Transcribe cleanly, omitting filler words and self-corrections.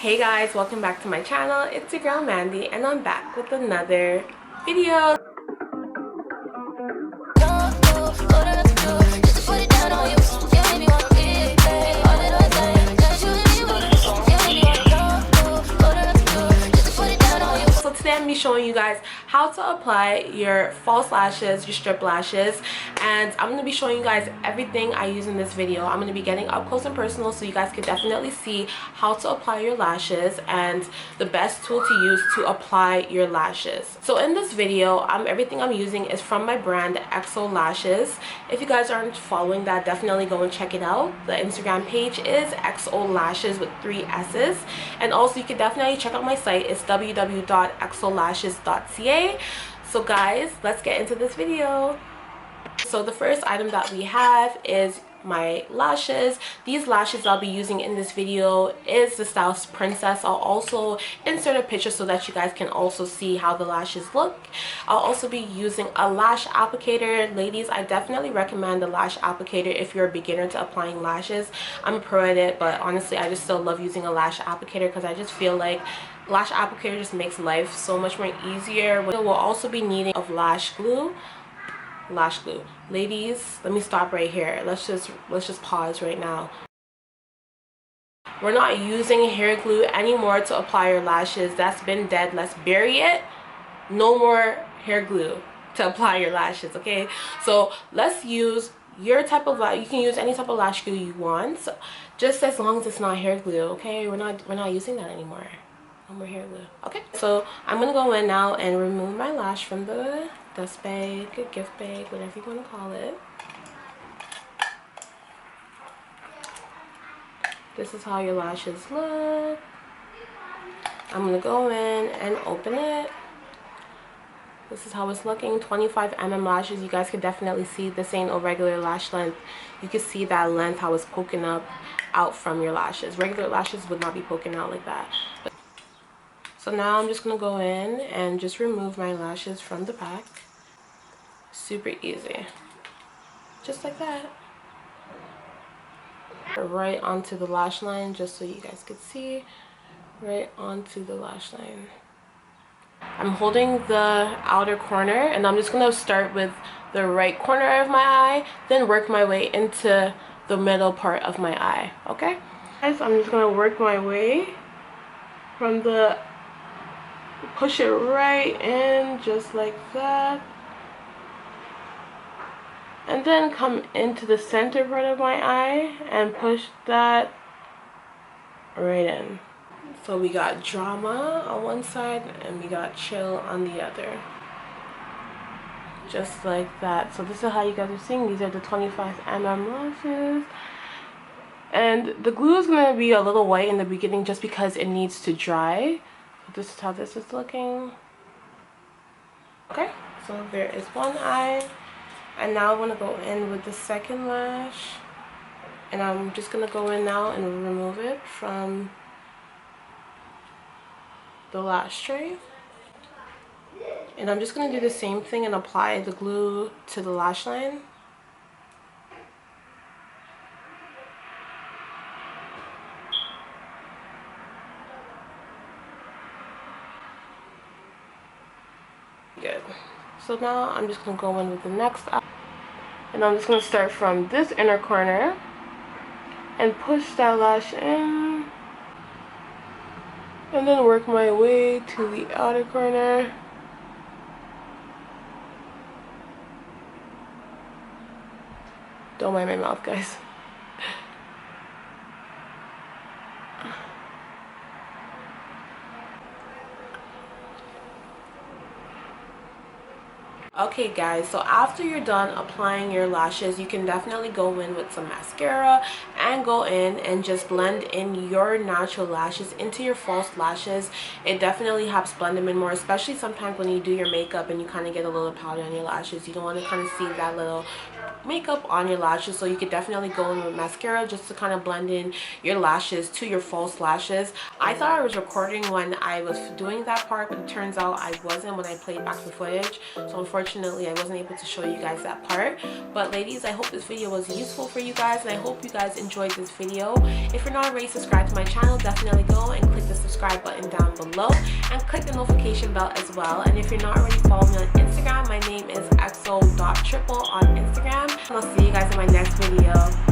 Hey guys, welcome back to my channel. It's your girl Mandy and I'm back with another video. So today I'm going to be showing you guys how to apply your false lashes, your strip lashes, and I'm going to be showing you guys everything I use in this video. I'm going to be getting up close and personal so you guys can definitely see how to apply your lashes and the best tool to use to apply your lashes. So in this video, everything I'm using is from my brand XO Lashes. If you guys aren't following that, definitely go and check it out. The Instagram page is XO Lashes with 3 S's, and also you can definitely check out my site. It's www.xolashes.ca. So guys, let's get into this video. So the first item that we have is my lashes. These lashes I'll be using in this video is the Styles Princess. I'll also insert a picture so that you guys can also see how the lashes look. I'll also be using a lash applicator. Ladies, I definitely recommend the lash applicator if you're a beginner to applying lashes. I'm a pro at it, but honestly I just still love using a lash applicator because I just feel like lash applicator just makes life so much more easier. We'll also be needing of lash glue. Ladies, let me stop right here. Let's just pause right now. We're not using hair glue anymore to apply your lashes. That's been dead. Let's bury it. No more hair glue to apply your lashes, okay? So let's use your type of lash. You can use any type of lash glue you want, so just as long as it's not hair glue, okay? We're not using that anymore. No more hair glue. Okay, so I'm gonna go in now and remove my lash from the dust bag, gift bag, whatever you want to call it. This is how your lashes look. I'm gonna go in and open it. This is how it's looking. 25 mm lashes. You guys can definitely see this ain't a regular lash length. You can see that length, how it's poking up out from your lashes. Regular lashes would not be poking out like that. So now I'm just gonna go in and just remove my lashes from the back. Super easy, just like that. Right onto the lash line, just so you guys could see. Right onto the lash line. I'm holding the outer corner and I'm just gonna start with the right corner of my eye, then work my way into the middle part of my eye. Okay guys, I'm just gonna work my way from the, push it right in just like that, and then come into the center part of my eye and push that right in. So we got drama on one side and we got chill on the other, just like that. So this is how you guys are seeing. These are the 25 mm lashes, and the glue is going to be a little white in the beginning just because it needs to dry. This is how this is looking. Okay, so there is one eye, and now I want to go in with the second lash, and I'm just going to go in now and remove it from the lash tray. And I'm just going to do the same thing and apply the glue to the lash line. Good. So now I'm just going to go in with the next eye, and I'm just going to start from this inner corner and push that lash in, and then work my way to the outer corner. Don't mind my mouth, guys. Okay guys, so after you're done applying your lashes, you can definitely go in with some mascara and go in and just blend in your natural lashes into your false lashes. It definitely helps blend them in more, especially sometimes when you do your makeup and you kind of get a little powder on your lashes. You don't want to kind of see that little makeup on your lashes, so you could definitely go in with mascara just to kind of blend in your lashes to your false lashes. I thought I was recording when I was doing that part, but it turns out I wasn't when I played back the footage, so unfortunately I wasn't able to show you guys that part. But ladies, I hope this video was useful for you guys, and I hope you guys enjoyed this video. If you're not already subscribed to my channel, definitely go and click the subscribe button down below and click the notification bell as well. And if you're not already following me on Instagram, my name is exo.triple on Instagram. And I'll see you guys in my next video.